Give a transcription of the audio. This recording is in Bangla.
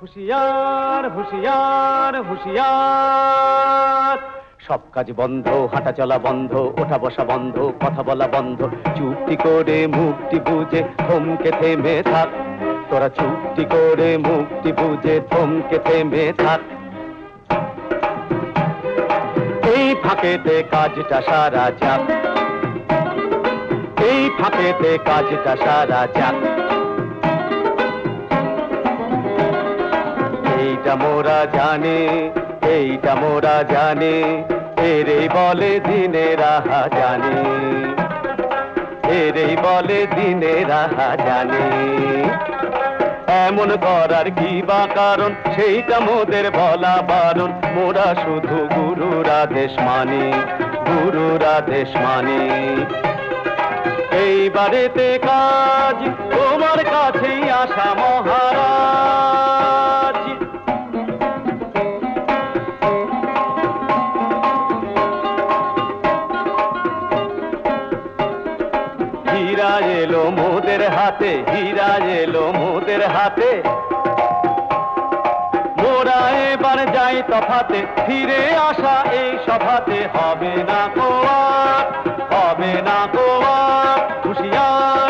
হুঁশিয়ার হুঁশিয়ার হুঁশিয়ার, সব কাজ বন্ধ, হাঁটা চলা বন্ধ, ওঠা বসা বন্ধ, কথা বলা বন্ধ, চুপটি করে মুখটি বুঝে থমকে থেমে থাক। তোরা চুপটি করে মুখটি বুঝে থমকে থেমে থাক। এই ফাঁকেতে কাজটা সারা যাক, এই ফাঁকেতে কাজটা সারা যাক। এইটা মোরা জানে, এইটা মোরা জানে, এরেই বলে দিনের জানে, এরেই বলে দিনের জানে। এমন করার কি বা কারণ, সেইটা মোদের বলা বারণ। মোরা শুধু গুরুর আদেশ মানি, গুরুর আদেশ মানি। এইবারেতে কাজ তোমার কাছেই আসা মহারাজ। হীরা এলো মোদের হাতে, হীরা এলো মোদের হাতে। মোরা এবার যাই তফাতে, ফিরে আসা এই সভাতে হবে না গোয়া, হবে না গোয়া। হুঁশিয়ার